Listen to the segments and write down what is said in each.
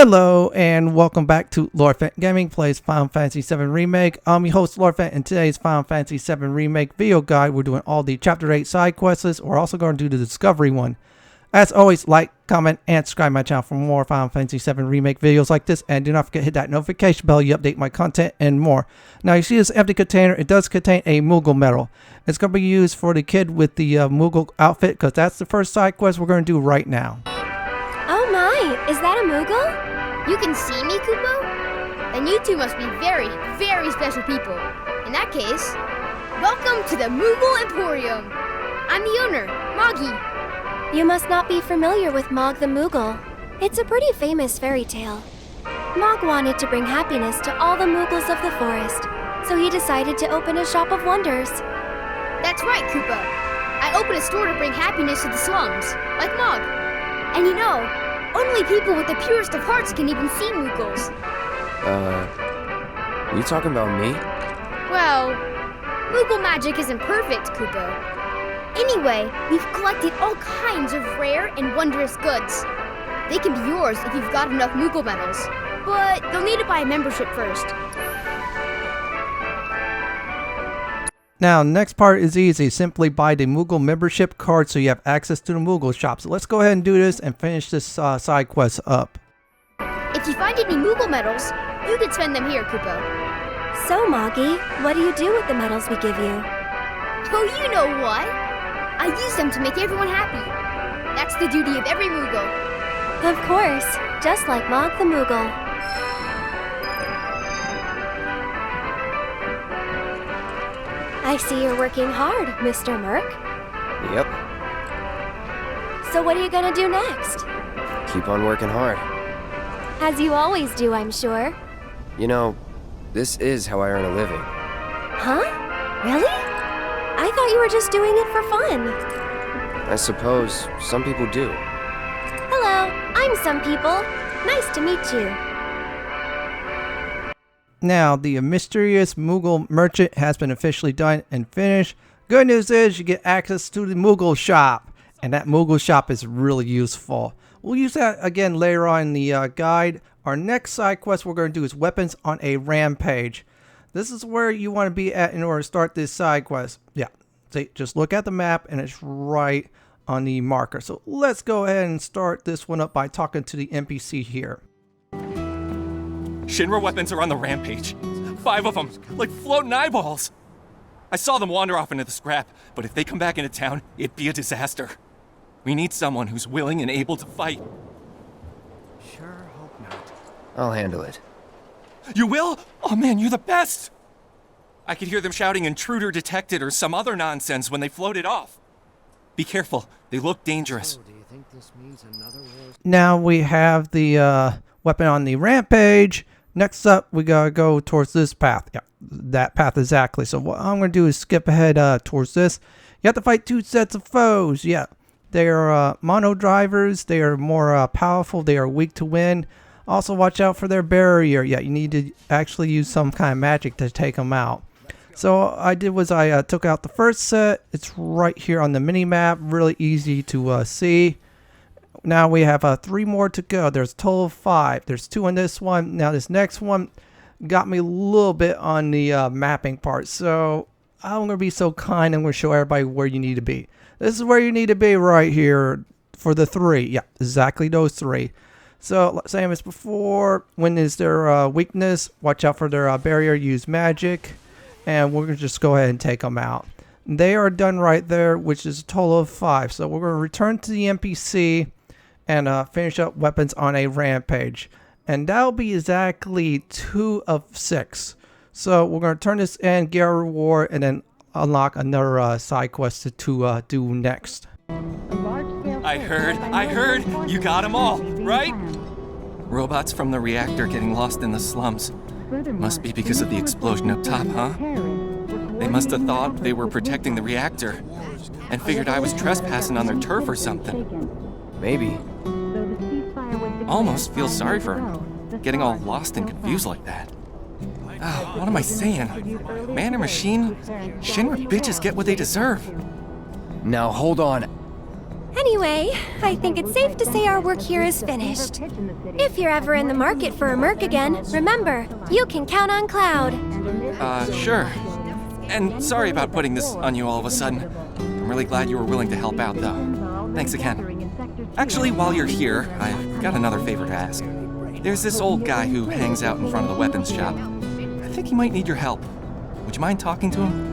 Hello and welcome back to Lord Fenton Gaming Plays Final Fantasy VII Remake. I'm your host Lord Fenton, and today's Final Fantasy VII Remake video guide, we're doing all the Chapter 8 side quests. We're also going to do the Discovery one. As always, like, comment, and subscribe to my channel for more Final Fantasy VII Remake videos like this. And do not forget to hit that notification bell, you update my content and more. Now you see this empty container, it does contain a Moogle medal. It's going to be used for the kid with the Moogle outfit, because that's the first side quest we're going to do right now. Oh my, is that a Moogle? You can see me, Kupo? Then you two must be very, very special people. In that case, welcome to the Moogle Emporium. I'm the owner, Moggy. You must not be familiar with Mog the Moogle. It's a pretty famous fairy tale. Mog wanted to bring happiness to all the Moogles of the forest, so he decided to open a shop of wonders. That's right, Kupo. I opened a store to bring happiness to the slums, like Mog. And you know, only people with the purest of hearts can even see Moogles. You talking about me? Well, Moogle magic isn't perfect, Kupo. Anyway, we've collected all kinds of rare and wondrous goods. They can be yours if you've got enough Moogle medals, but you'll need to buy a membership first. Now, next part is easy. Simply buy the Moogle membership card so you have access to the Moogle shop. So let's go ahead and do this and finish this side quest up. If you find any Moogle medals, you can spend them here, Kupo. So, Moggy, what do you do with the medals we give you? Oh, you know what? I use them to make everyone happy. That's the duty of every Moogle. Of course, just like Mog the Moogle. I see you're working hard, Mr. Merc. Yep. So what are you gonna do next? Keep on working hard. As you always do, I'm sure. You know, this is how I earn a living. Huh? Really? I thought you were just doing it for fun. I suppose some people do. Hello, I'm some people. Nice to meet you. Now, the mysterious Moogle merchant has been officially done and finished. Good news is you get access to the Moogle shop, and that Moogle shop is really useful. We'll use that again later on in the guide. Our next side quest we're going to do is weapons on a rampage. This is where you want to be at in order to start this side quest. Yeah, see, just look at the map and it's right on the marker. So let's go ahead and start this one up by talking to the NPC here. Shinra weapons are on the rampage. 5 of them, like floating eyeballs. I saw them wander off into the scrap, but if they come back into town, it'd be a disaster. We need someone who's willing and able to fight. Sure hope not. I'll handle it. You will? Oh man, you're the best! I could hear them shouting intruder detected or some other nonsense when they floated off. Be careful, they look dangerous. Do you think this means another war? Now we have the weapon on the rampage. Next up, we gotta go towards this path. Yeah, that path exactly. So what I'm gonna do is skip ahead towards this. You have to fight 2 sets of foes. Yeah, they are monodrivers. They are more powerful. They are weak to wind. Also, watch out for their barrier. Yeah, you need to actually use some kind of magic to take them out. So what I did was I took out the first set. It's right here on the mini map. Really easy to see. Now we have 3 more to go. There's a total of 5. There's 2 in this one. Now this next one got me a little bit on the mapping part. So I'm going to be so kind. I'm going to show everybody where you need to be. This is where you need to be right here for the 3. Yeah, exactly those 3. So same as before. When is their weakness? Watch out for their barrier. Use magic. And we're going to just go ahead and take them out. They are done right there, which is a total of 5. So we're going to return to the NPC and finish up weapons on a rampage. And that'll be exactly 2 of 6. So we're going to turn this in, get our reward, and then unlock another side quest to do next. I heard, you got them all, right? Robots from the reactor getting lost in the slums. Must be because of the explosion up top, huh? They must have thought they were protecting the reactor and figured I was trespassing on their turf or something. Maybe. Almost feel sorry for getting all lost and confused like that. Oh, what am I saying? Man or machine? Shinra bitches get what they deserve. Now hold on. Anyway, I think it's safe to say our work here is finished. If you're ever in the market for a merc again, remember, you can count on Cloud. Sure. And sorry about putting this on you all of a sudden. I'm really glad you were willing to help out, though. Thanks again. Actually, while you're here, I've got another favor to ask. There's this old guy who hangs out in front of the weapons shop. I think he might need your help. Would you mind talking to him?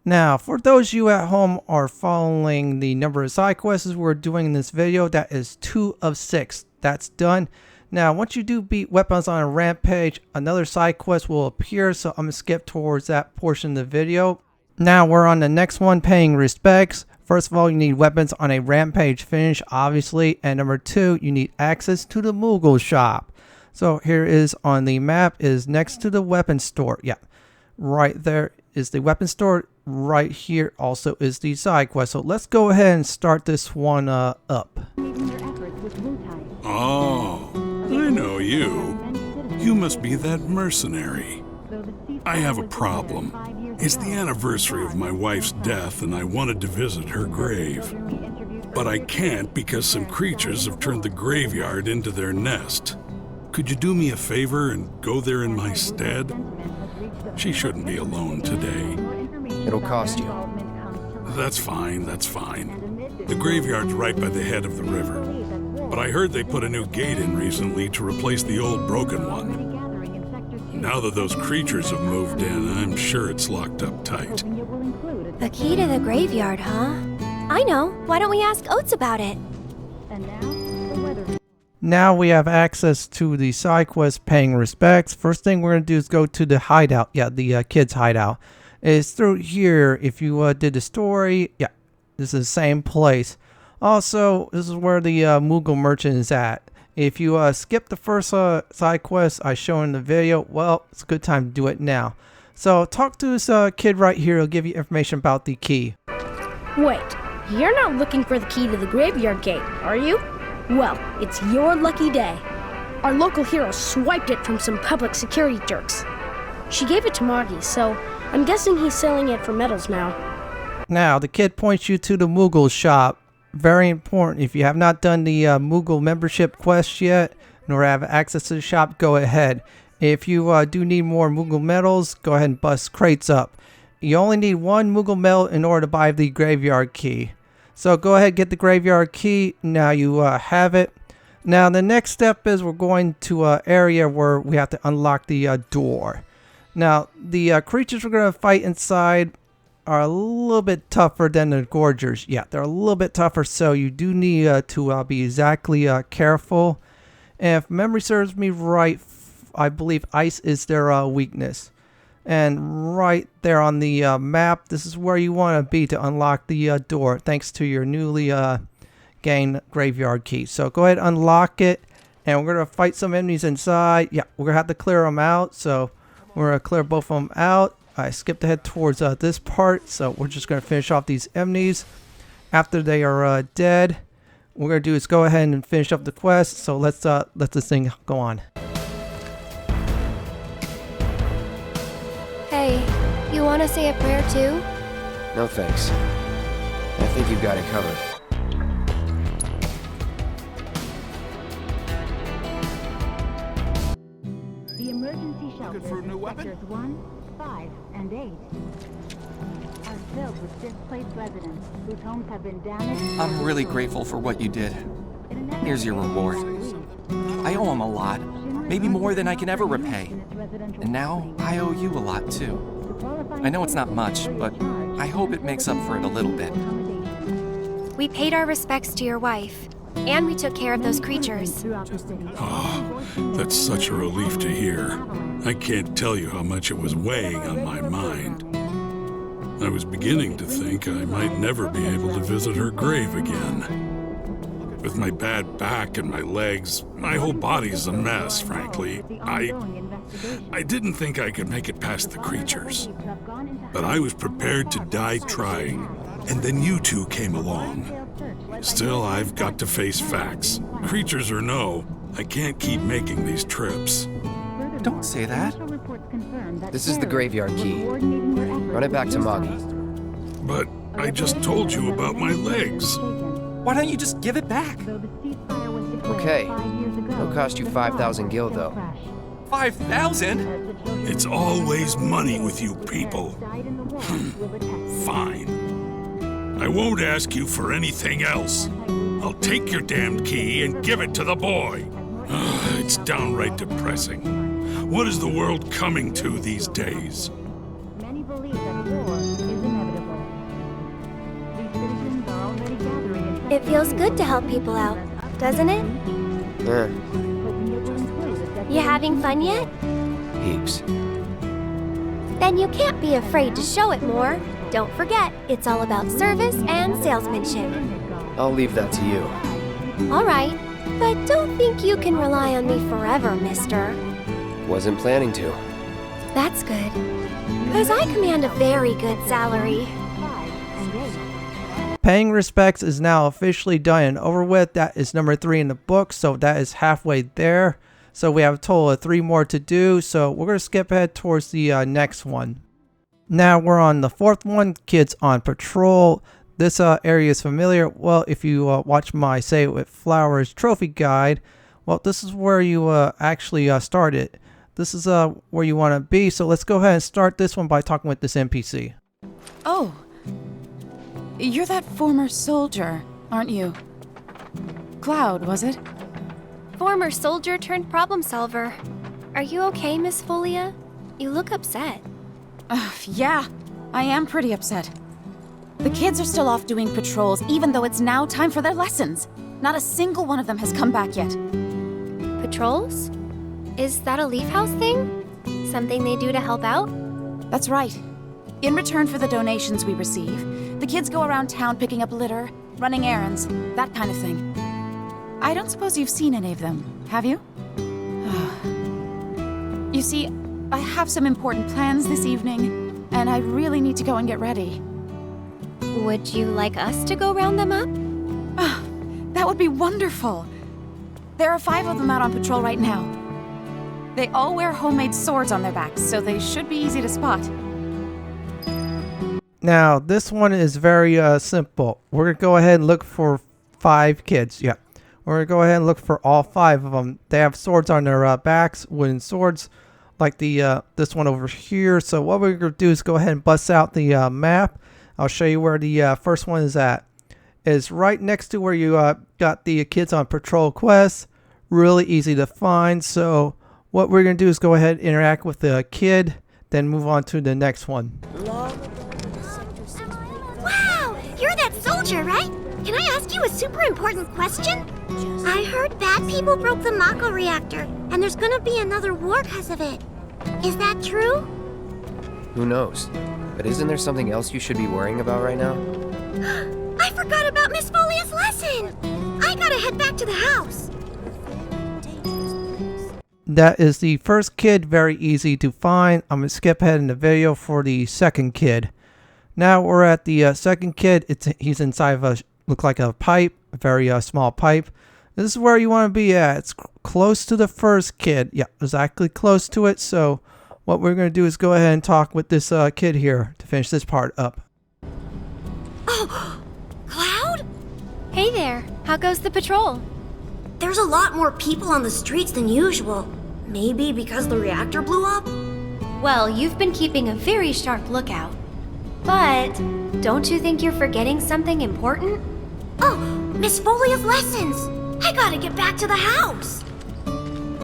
Now, for those of you at home are following the number of side quests we're doing in this video, that is 2 of 6. That's done. Now, once you do beat weapons on a rampage, another side quest will appear, so I'm going to skip towards that portion of the video. Now, we're on the next one, paying respects. First of all, you need weapons on a rampage finish, obviously. And number 2, you need access to the Moogle shop. So here is on the map, is next to the weapon store. Yeah, right there is the weapon store. Right here also is the side quest. So let's go ahead and start this one up. Oh, I know you. You must be that mercenary. I have a problem. It's the anniversary of my wife's death and I wanted to visit her grave. But I can't because some creatures have turned the graveyard into their nest. Could you do me a favor and go there in my stead? She shouldn't be alone today. It'll cost you. That's fine, that's fine. The graveyard's right by the head of the river. But I heard they put a new gate in recently to replace the old broken one. Now that those creatures have moved in, I'm sure it's locked up tight. The key to the graveyard, huh? I know. Why don't we ask Oates about it? Now we have access to the side quest, paying respects. First thing we're going to do is go to the hideout. Yeah, the kids' hideout. It's through here. If you did the story, yeah, this is the same place. Also, this is where the Moogle merchant is at. If you skip the first side quest I show in the video, well, it's a good time to do it now. So talk to this kid right here. He'll give you information about the key. Wait, you're not looking for the key to the graveyard gate, are you? Well, it's your lucky day. Our local hero swiped it from some public security jerks. She gave it to Margie, so I'm guessing he's selling it for medals now. Now, the kid points you to the Moogle shop. Very important. If you have not done the Moogle membership quest yet, nor have access to the shop, go ahead. If you do need more Moogle medals, go ahead and bust crates up. You only need 1 Moogle medal in order to buy the graveyard key. So go ahead, get the graveyard key. Now you have it. Now the next step is we're going to an area where we have to unlock the door. Now the creatures we're going to fight inside are a little bit tougher than the Gorgers. Yeah, they're a little bit tougher, so you do need to be exactly careful. And if memory serves me right, I believe ice is their weakness. And right there on the map, this is where you want to be to unlock the door, thanks to your newly gained graveyard key. So go ahead and unlock it, and we're going to fight some enemies inside. Yeah, we're going to have to clear them out, so we're going to clear both of them out. I skipped ahead towards this part, so we're just going to finish off these enemies. After they are dead, what we're going to do is go ahead and finish up the quest. So let's let this thing go on. Hey, you want to say a prayer too? No thanks. I think you've got it covered. The emergency shelters in sectors 1, 5, and 8 are filled with displaced residents whose homes have been damaged. I'm really grateful for what you did. Here's your reward. I owe him a lot, maybe more than I can ever repay. And now I owe you a lot too. I know it's not much, but I hope it makes up for it a little bit. We paid our respects to your wife, and we took care of those creatures. Oh, that's such a relief to hear. I can't tell you how much it was weighing on my mind. I was beginning to think I might never be able to visit her grave again. With my bad back and my legs, my whole body's a mess, frankly. I didn't think I could make it past the creatures. But I was prepared to die trying, and then you two came along. Still, I've got to face facts. Creatures or no, I can't keep making these trips. Don't say that. This is the graveyard key. Run it back to Moggy. But I just told you about my legs. Why don't you just give it back? Okay. It'll cost you 5,000 gil, though. 5,000? It's always money with you people. Fine. I won't ask you for anything else. I'll take your damned key and give it to the boy. It's downright depressing. What is the world coming to these days? Many believe that war is inevitable. These citizens are already gathering in It feels good to help people out, doesn't it? hoping it will include a You having fun yet? Heaps. Then you can't be afraid to show it more. Don't forget, it's all about service and salesmanship. I'll leave that to you. All right, but don't think you can rely on me forever, mister. Wasn't planning to. That's good. Because I command a very good salary. Paying respects is now officially done and over with. That is number 3 in the book, so that is halfway there. So we have a total of 3 more to do, so we're going to skip ahead towards the next one. Now we're on the 4th one, Kids on Patrol. This area is familiar. Well, if you watch my Say It With Flowers trophy guide, well, this is where you actually started. This is where you want to be, so let's go ahead and start this one by talking with this NPC. Oh, you're that former soldier, aren't you? Cloud, was it? Former soldier turned problem solver. Are you okay, Miss Folia? You look upset. Yeah, I am pretty upset. The kids are still off doing patrols, even though it's now time for their lessons. Not a single one of them has come back yet. Patrols? Is that a Leaf House thing? Something they do to help out? That's right. In return for the donations we receive, the kids go around town picking up litter, running errands, that kind of thing. I don't suppose you've seen any of them, have you? You see, I have some important plans this evening, and I really need to go and get ready. Would you like us to go round them up? That would be wonderful. There are 5 of them out on patrol right now. They all wear homemade swords on their backs, so they should be easy to spot. Now, this one is very simple. We're going to go ahead and look for 5 kids. Yeah. We're going to go ahead and look for all 5 of them. They have swords on their backs, wooden swords, like the this one over here. So what we're going to do is go ahead and bust out the map. I'll show you where the first one is at. It's right next to where you got the Kids on Patrol quest. Really easy to find. So what we're going to do is go ahead and interact with the kid, then move on to the next one. Wow! You're that soldier, right? Can I ask you a super important question? I heard bad people broke the Mako reactor, and there's gonna be another war because of it. Is that true? Who knows? But isn't there something else you should be worrying about right now? I forgot about Miss Folia's lesson! I gotta head back to the house. That is the first kid, very easy to find. I'm going to skip ahead in the video for the second kid. Now we're at the second kid. He's inside of a, look like a pipe, a very small pipe. This is where you want to be at. It's close to the first kid. Yeah, exactly close to it. So what we're going to do is go ahead and talk with this kid here to finish this part up. Oh, Cloud? Hey there. How goes the patrol? There's a lot more people on the streets than usual. Maybe because the reactor blew up? Well, you've been keeping a very sharp lookout. But don't you think you're forgetting something important? Oh, Miss Folia's lessons! I gotta get back to the house!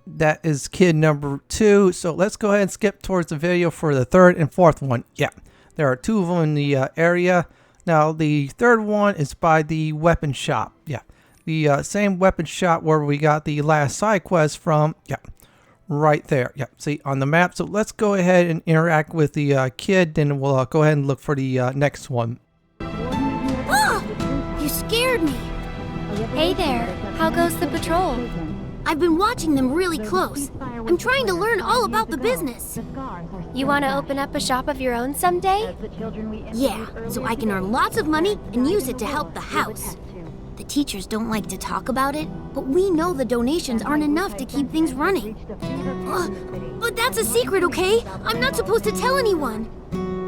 That is kid number 2. So let's go ahead and skip towards the video for the third and fourth one. Yeah, there are 2 of them in the area. Now the third one is by the weapon shop. Yeah, the same weapon shop where we got the last side quest from. Yeah, right there. Yeah, see on the map. So let's go ahead and interact with the kid. Then we'll go ahead and look for the next one. Oh! You scared me! Hey there. How goes the patrol? I've been watching them really close. I'm trying to learn all about the business. You want to open up a shop of your own someday? Yeah, so I can earn lots of money and use it to help the house. The teachers don't like to talk about it, but we know the donations aren't enough to keep things running. But that's a secret, okay? I'm not supposed to tell anyone.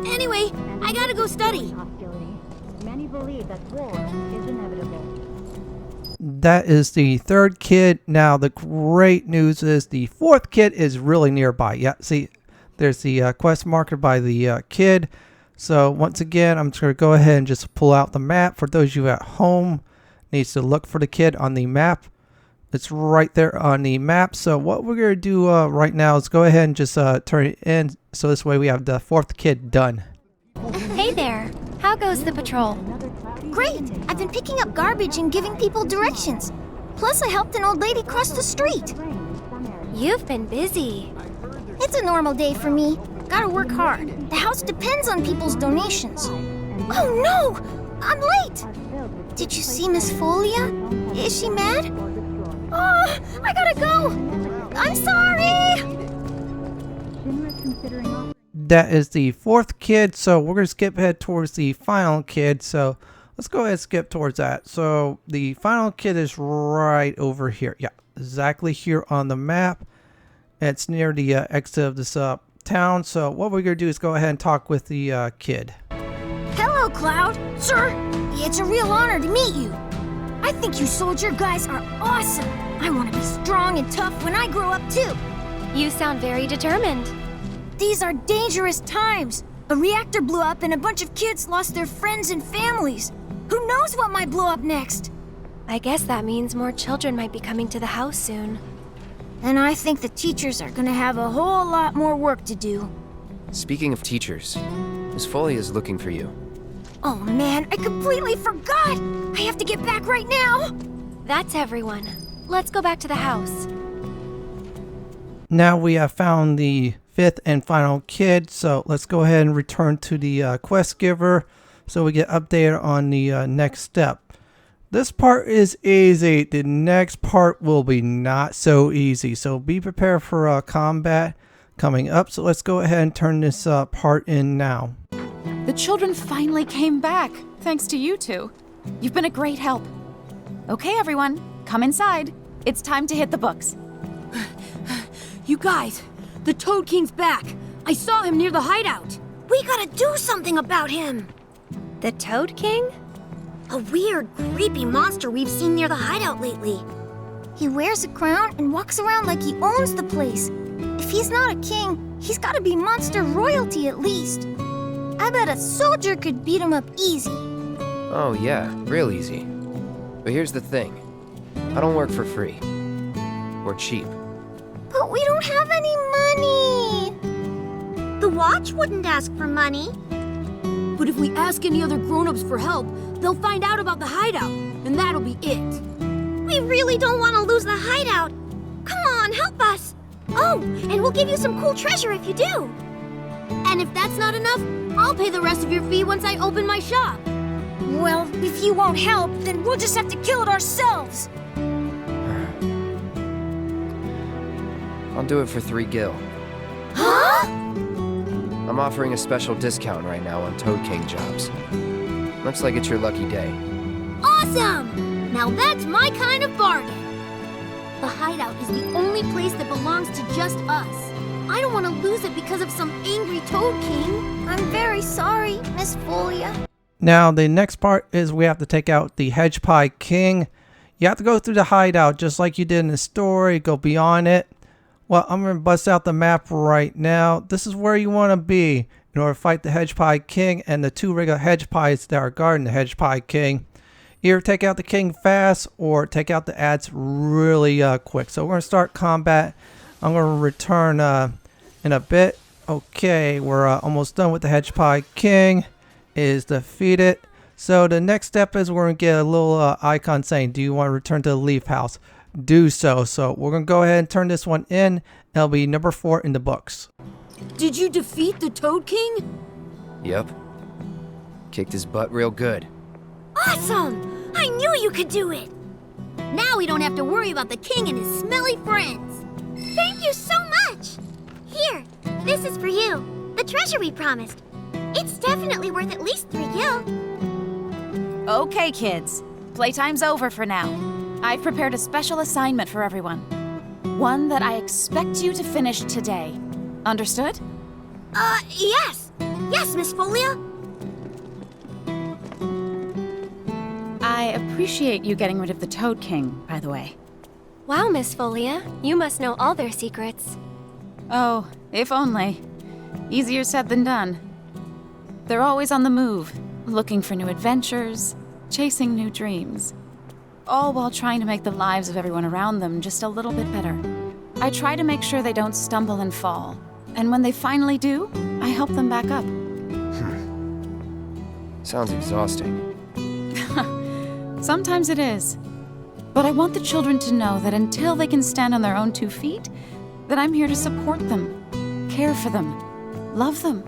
Anyway, I gotta go study. Many believe that war is inevitable. That is the third kid. Now, the great news is the fourth kid is really nearby. Yeah, see, there's the quest marker by the kid. So, once again, I'm just going to go ahead and just pull out the map. For those of you at home, needs to look for the kid on the map. It's right there on the map. So, what we're going to do right now is go ahead and just turn it in. So, this way we have the fourth kid done. Hey there. How goes the patrol? Great! I've been picking up garbage and giving people directions. Plus, I helped an old lady cross the street. You've been busy. It's a normal day for me. Gotta work hard. The house depends on people's donations. Oh no! I'm late! Did you see Miss Folia? Is she mad? Oh, I gotta go! I'm sorry! That is the fourth kid. So, we're going to skip ahead towards the final kid. So, let's go ahead and skip towards that. So, the final kid is right over here. Yeah, exactly here on the map. It's near the exit of this town. So, what we're going to do is go ahead and talk with the kid. Hello, Cloud. Sir, it's a real honor to meet you. I think you soldier guys are awesome. I want to be strong and tough when I grow up, too. You sound very determined. These are dangerous times. A reactor blew up and a bunch of kids lost their friends and families. Who knows what might blow up next? I guess that means more children might be coming to the house soon. And I think the teachers are gonna have a whole lot more work to do. Speaking of teachers, Miss Foley is looking for you. Oh man, I completely forgot! I have to get back right now! That's everyone. Let's go back to the house. Now we have found the fifth and final kid, so let's go ahead and return to the quest giver so we get updated on the next step. This part is easy. The next part will be not so easy, so be prepared for combat coming up. So let's go ahead and turn this part in now. The children finally came back, thanks to you two. You've been a great help. Okay, everyone, come inside. It's time to hit the books. You guys, the Toad King's back. I saw him near the hideout. We gotta do something about him. The Toad King? A weird, creepy monster we've seen near the hideout lately. He wears a crown and walks around like he owns the place. If he's not a king, he's gotta be monster royalty at least. I bet a soldier could beat him up easy. Oh yeah, real easy. But here's the thing. I don't work for free. Or cheap. But we don't have any money. The watch wouldn't ask for money. But if we ask any other grown-ups for help, they'll find out about the hideout, and that'll be it. We really don't want to lose the hideout. Come on, help us. Oh, and we'll give you some cool treasure if you do. And if that's not enough, I'll pay the rest of your fee once I open my shop. Well, if you won't help, then we'll just have to kill it ourselves. I'll do it for 3 gil. Huh? I'm offering a special discount right now on Toad King jobs. Looks like it's your lucky day. Awesome! Now that's my kind of bargain. The hideout is the only place that belongs to just us. I don't want to lose it because of some angry Toad King. I'm very sorry, Miss Folia. Now the next part is we have to take out the Hedgepie King. You have to go through the hideout just like you did in the story, go beyond it. Well, I'm going to bust out the map right now. This is where you want to be in order to fight the Hedgepie King and the 2 regular Hedgepies that are guarding the Hedgepie King. Either take out the king fast or take out the ads really quick. So we're going to start combat. I'm going to return in a bit. Okay, we're almost done with the Hedgepie King. It is defeated. So the next step is we're going to get a little icon saying, do you want to return to the Leaf House? Do so. So we're going to go ahead and turn this one in. It'll be number 4 in the books. Did you defeat the Toad King? Yep. Kicked his butt real good. Awesome! I knew you could do it! Now we don't have to worry about the king and his smelly friends. Thank you so much! Here, this is for you. The treasure we promised. It's definitely worth at least 3 gil. Okay, kids. Playtime's over for now. I've prepared a special assignment for everyone. One that I expect you to finish today. Understood? Yes! Yes, Miss Folia! I appreciate you getting rid of the Toad King, by the way. Wow, Miss Folia, you must know all their secrets. Oh, if only. Easier said than done. They're always on the move, looking for new adventures, chasing new dreams. All while trying to make the lives of everyone around them just a little bit better. I try to make sure they don't stumble and fall. And when they finally do, I help them back up. Sounds exhausting. Sometimes it is. But I want the children to know that until they can stand on their own 2 feet, that I'm here to support them, care for them, love them.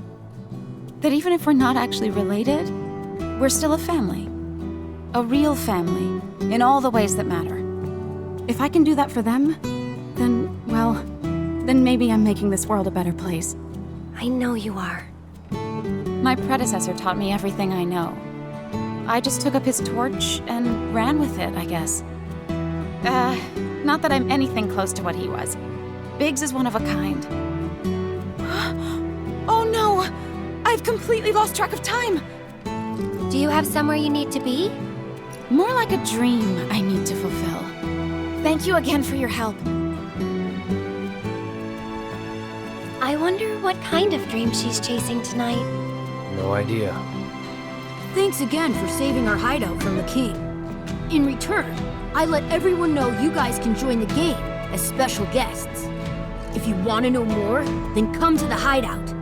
That even if we're not actually related, we're still a family. A real family, in all the ways that matter. If I can do that for them, then maybe I'm making this world a better place. I know you are. My predecessor taught me everything I know. I just took up his torch and ran with it, I guess. Not that I'm anything close to what he was. Biggs is one of a kind. Oh no! I've completely lost track of time! Do you have somewhere you need to be? More like a dream I need to fulfill. Thank you again for your help. I wonder what kind of dream she's chasing tonight. No idea. Thanks again for saving our hideout from the king. In return, I let everyone know you guys can join the game as special guests. If you want to know more, then come to the hideout.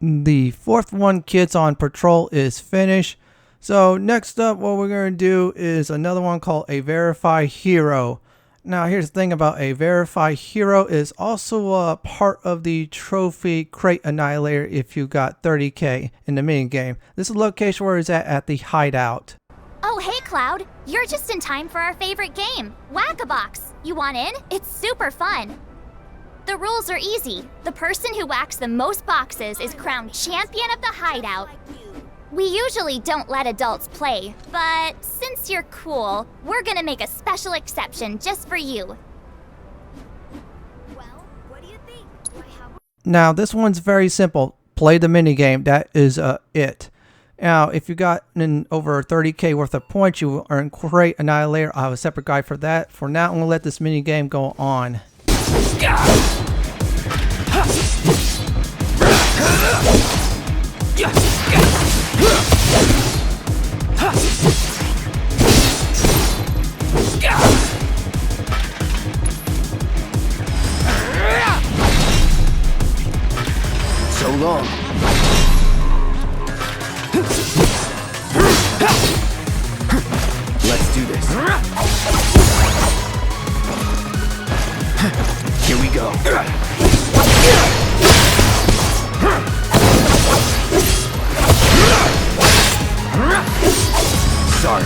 The fourth one, Kids on Patrol, is finished. So next up, what we're going to do is another one called A Verify Hero. Now here's the thing about A Verify Hero is also a part of the trophy crate annihilator if you got 30k in the minigame. This is the location where it's at the hideout. Oh, hey, Cloud. You're just in time for our favorite game, Whack-A-Box. You want in? It's super fun. The rules are easy. The person who whacks the most boxes is crowned champion of the hideout. We usually don't let adults play, but since you're cool, we're gonna make a special exception just for you. Well, what do you think? Now this one's very simple. Play the minigame. That is it. Now if you got over 30k worth of points, you earn Crate Annihilator. I have a separate guide for that. For now, I'm gonna let this minigame go on. So long. Let's do this. Here we go. Sorry.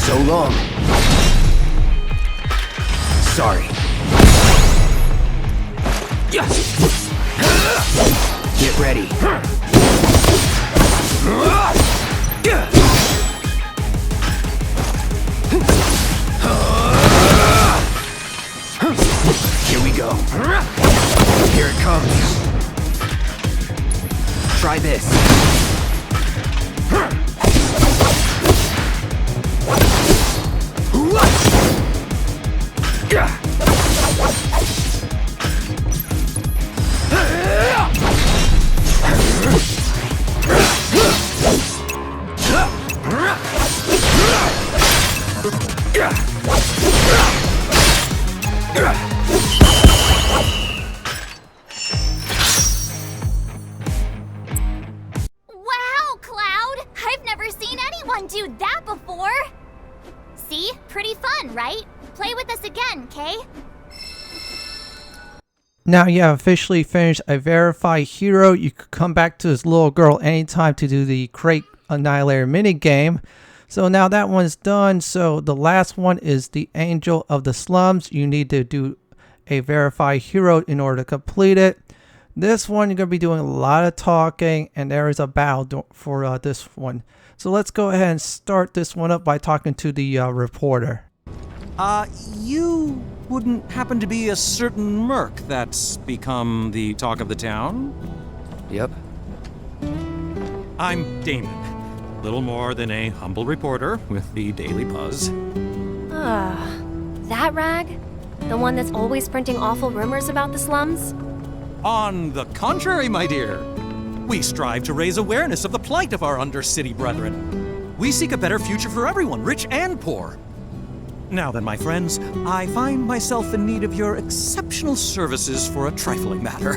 So long. Sorry. Get ready. Here we go. Here it comes. Try this. Wow, Cloud! I've never seen anyone do that before! See? Pretty fun, right? Play with us again, Kay? Now you have officially finished a verified hero. You could come back to this little girl anytime to do the Crate Annihilator minigame. So now that one's done. So the last one is the Angel of the Slums. You need to do a verified hero in order to complete it. This one you're going to be doing a lot of talking, and there is a battle for this one. So let's go ahead and start this one up by talking to the reporter. You wouldn't happen to be a certain merc that's become the talk of the town? Yep. I'm Damon. Little more than a humble reporter with the Daily Buzz. That rag? The one that's always printing awful rumors about the slums? On the contrary, my dear. We strive to raise awareness of the plight of our undercity brethren. We seek a better future for everyone, rich and poor. Now then, my friends, I find myself in need of your exceptional services for a trifling matter.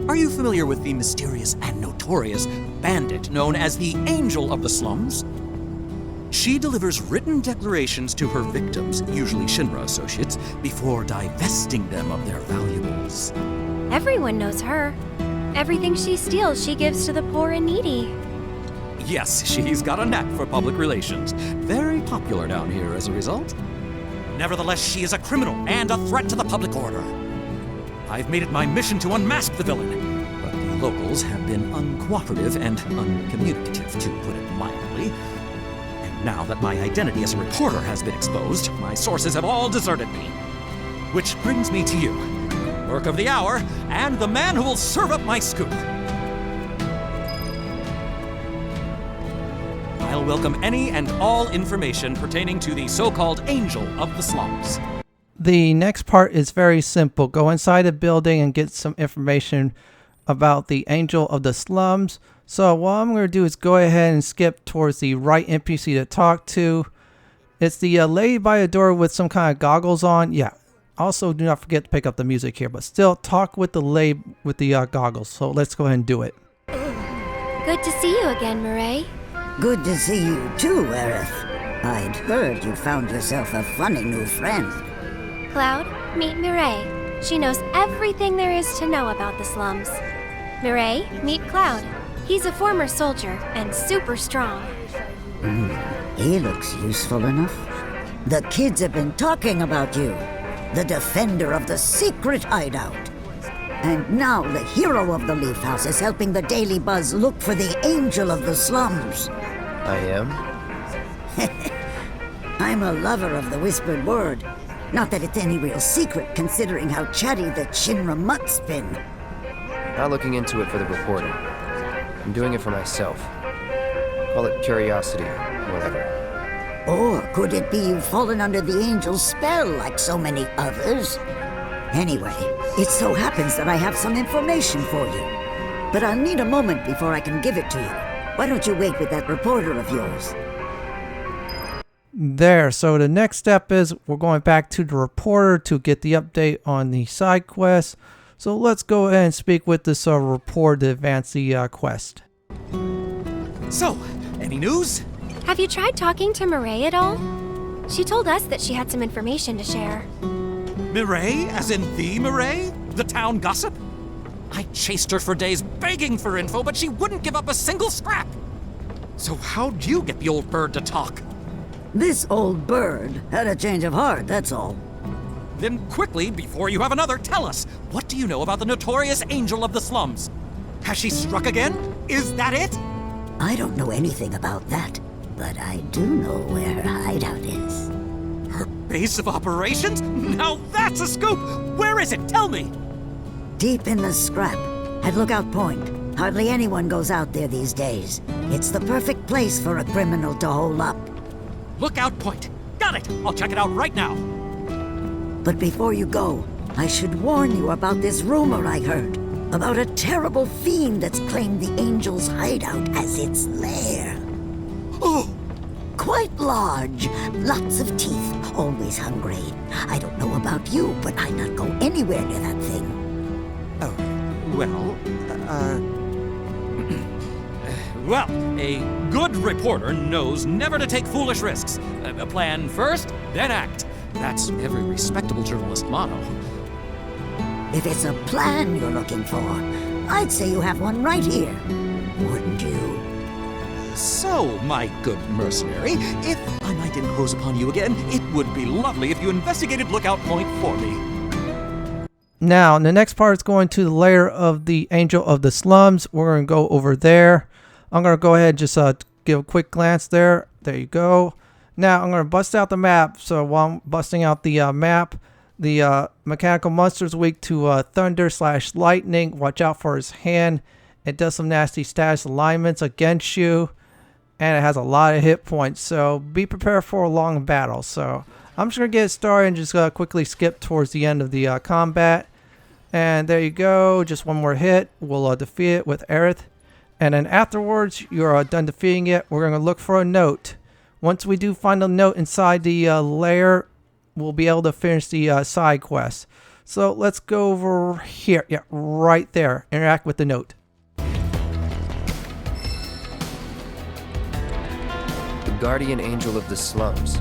Are you familiar with the mysterious and notorious bandit known as the Angel of the Slums? She delivers written declarations to her victims, usually Shinra associates, before divesting them of their valuables. Everyone knows her. Everything she steals, she gives to the poor and needy. Yes, she's got a knack for public relations. Very popular down here as a result. Nevertheless, she is a criminal and a threat to the public order. I've made it my mission to unmask the villain, but the locals have been uncooperative and uncommunicative, to put it mildly. And now that my identity as a reporter has been exposed, my sources have all deserted me. Which brings me to you, work of the hour, and the man who will serve up my scoop. I'll welcome any and all information pertaining to the so-called Angel of the Slums. The next part is very simple. Go inside a building and get some information about the Angel of the Slums. So what I'm going to do is go ahead and skip towards the right NPC to talk to. It's the lady by the door with some kind of goggles on. Yeah. Also, do not forget to pick up the music here, but still talk with the lady with the goggles. So let's go ahead and do it. Good to see you again, Mireille. Good to see you too, Aerith. I'd heard you found yourself a funny new friend. Cloud, meet Mireille. She knows everything there is to know about the slums. Mireille, meet Cloud. He's a former soldier and super strong. He looks useful enough. The kids have been talking about you. The defender of the secret hideout. And now the hero of the Leaf House is helping the Daily Buzz look for the Angel of the Slums. I am? I'm a lover of the whispered word. Not that it's any real secret, considering how chatty the Shinra mutt's been. Not looking into it for the reporting. I'm doing it for myself. Call it curiosity, whatever. Or could it be you've fallen under the Angel's spell like so many others? Anyway, it so happens that I have some information for you. But I'll need a moment before I can give it to you. Why don't you wait with that reporter of yours? There, so the next step is we're going back to the reporter to get the update on the side quest. So let's go ahead and speak with this reporter to advance the quest. So, any news? Have you tried talking to Mireille at all? She told us that she had some information to share. Mireille, as in the Mireille? The town gossip? I chased her for days begging for info, but she wouldn't give up a single scrap. So how'd you get the old bird to talk? This old bird had a change of heart, that's all. Then quickly, before you have another, tell us, what do you know about the notorious Angel of the Slums? Has she struck again? Is that it? I don't know anything about that, but I do know where her hideout is. Her base of operations? Now that's a scoop! Where is it? Tell me! Deep in the scrap, at Lookout Point. Hardly anyone goes out there these days. It's the perfect place for a criminal to hole up. Lookout Point. Got it! I'll check it out right now. But before you go, I should warn you about this rumor I heard. About a terrible fiend that's claimed the Angel's hideout as its lair. Oh! Quite large, lots of teeth, always hungry. I don't know about you, but I'd not go anywhere near that thing. Oh, well, well, a good reporter knows never to take foolish risks. Plan first, then act. That's every respectable journalist motto. If it's a plan you're looking for, I'd say you have one right here. Wouldn't you? So, my good mercenary, if I might impose upon you again, it would be lovely if you investigated Lookout Point for me. Now, the next part is going to the lair of the Angel of the Slums. We're going to go over there. I'm going to go ahead and just give a quick glance there. There you go. Now, I'm going to bust out the map. So, while I'm busting out the map, the mechanical monster is weak to thunder/lightning. Watch out for his hand. It does some nasty status alignments against you. And it has a lot of hit points. So, be prepared for a long battle. So, I'm just going to get started and just quickly skip towards the end of the combat. And there you go. Just one more hit. We'll defeat it with Aerith. And then afterwards, you're done defeating it. We're going to look for a note. Once we do find a note inside the lair, we'll be able to finish the side quest. So let's go over here. Yeah, right there. Interact with the note. The guardian angel of the slums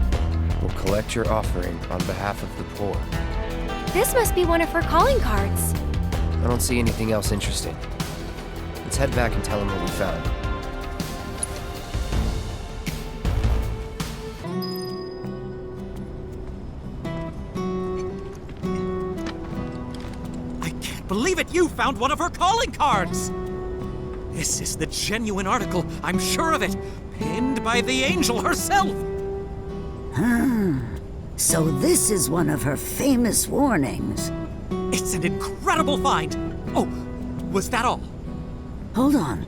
will collect your offering on behalf of the poor. This must be one of her calling cards. I don't see anything else interesting. Let's head back and tell him what we found. I can't believe it! You found one of her calling cards! This is the genuine article, I'm sure of it, penned by the angel herself! So this is one of her famous warnings. It's an incredible find! Oh, was that all? Hold on.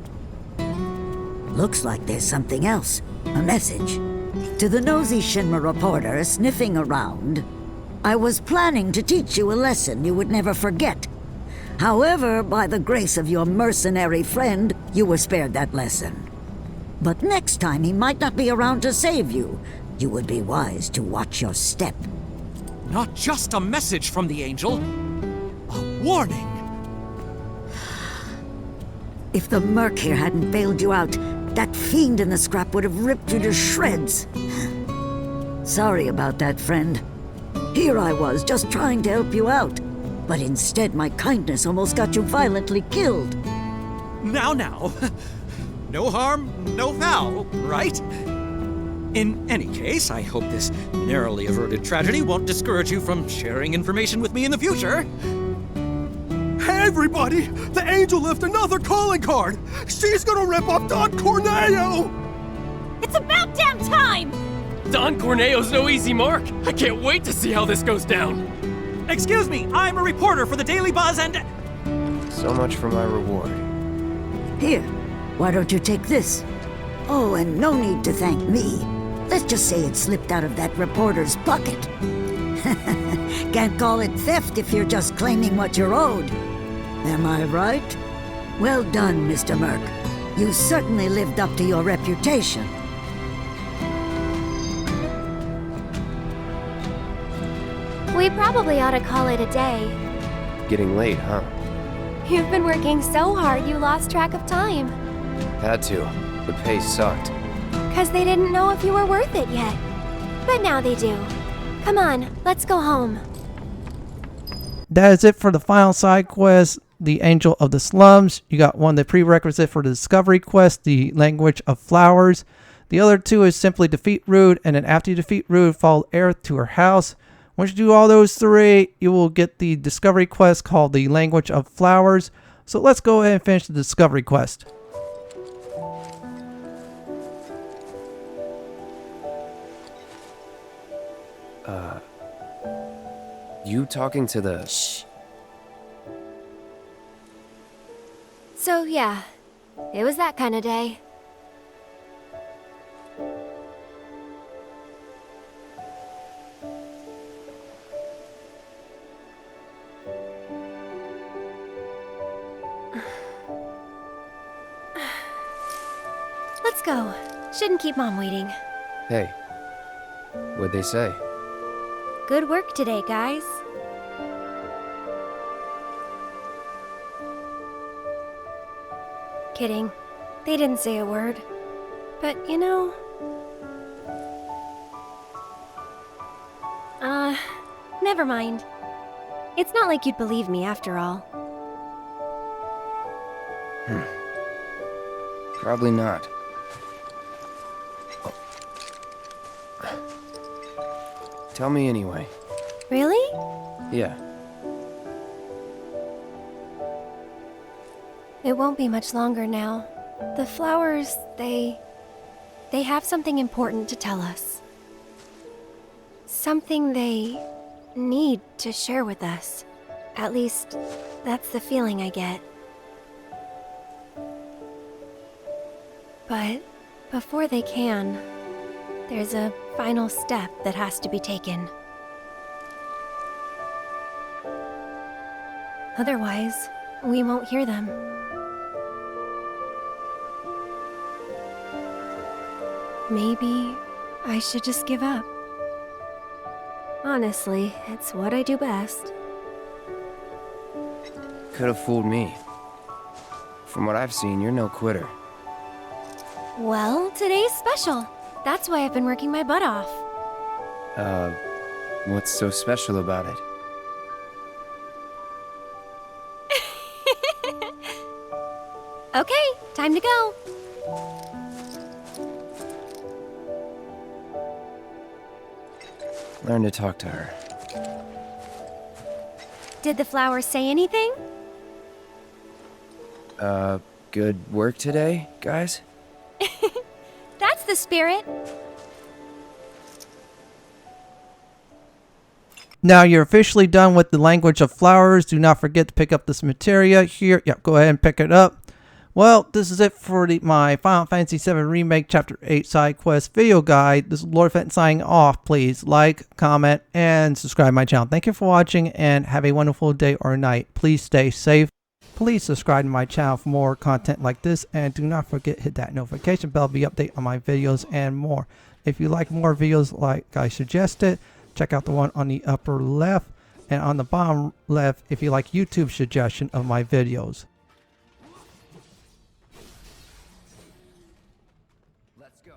Looks like there's something else. A message. To the nosy Shinra reporter sniffing around, I was planning to teach you a lesson you would never forget. However, by the grace of your mercenary friend, you were spared that lesson. But next time he might not be around to save you. You would be wise to watch your step. Not just a message from the angel, a warning. If the Merc here hadn't bailed you out, that fiend in the scrap would have ripped you to shreds. Sorry about that, friend. Here I was, just trying to help you out. But instead, my kindness almost got you violently killed. Now. No harm, no foul, right? In any case, I hope this narrowly averted tragedy won't discourage you from sharing information with me in the future. Hey everybody! The angel left another calling card! She's gonna rip up Don Corneo! It's about damn time! Don Corneo's no easy mark! I can't wait to see how this goes down! Excuse me, I'm a reporter for the Daily Buzz and... So much for my reward. Here, why don't you take this? Oh, and no need to thank me. Let's just say it slipped out of that reporter's bucket. Can't call it theft if you're just claiming what you're owed. Am I right? Well done, Mr. Merc. You certainly lived up to your reputation. We probably ought to call it a day. Getting late, huh? You've been working so hard you lost track of time. Had to. The pay sucked. 'Cause they didn't know if you were worth it yet. But now they do. Come on, let's go home. That is it for the final side quest, the Angel of the Slums. You got one, the prerequisite for the discovery quest, the Language of Flowers. The other two is simply defeat Rude, and then after you defeat Rude, follow Aerith to her house. Once you do all those three, you will get the discovery quest called the Language of Flowers. So let's go ahead and finish the discovery quest. You talking to the... Shh. So yeah, it was that kind of day. Let's go. Shouldn't keep Mom waiting. Hey, what'd they say? Good work today, guys. Kidding. They didn't say a word. But, you know... never mind. It's not like you'd believe me after all. Probably not. Tell me anyway. Really? Yeah. It won't be much longer now. The flowers, they have something important to tell us. Something they need to share with us. At least, that's the feeling I get. But before they can, there's a final step that has to be taken. Otherwise, we won't hear them. Maybe I should just give up. Honestly, it's what I do best. Could have fooled me. From what I've seen, you're no quitter. Well, today's special. That's why I've been working my butt off. What's so special about it? Okay, time to go. Learn to talk to her. Did the flowers say anything? Good work today, guys? That's the spirit. Now you're officially done with the language of flowers. Do not forget to pick up this materia here. Yep, go ahead and pick it up. Well, this is it for my Final Fantasy VII Remake Chapter 8 side quest video guide. This is Lord Fenton signing off. Please like, comment, and subscribe to my channel. Thank you for watching and have a wonderful day or night. Please stay safe. Please subscribe to my channel for more content like this, and do not forget to hit that notification bell to be updated on my videos and more. If you like more videos like I suggested, check out the one on the upper left and on the bottom left if you like YouTube suggestion of my videos. Let's go.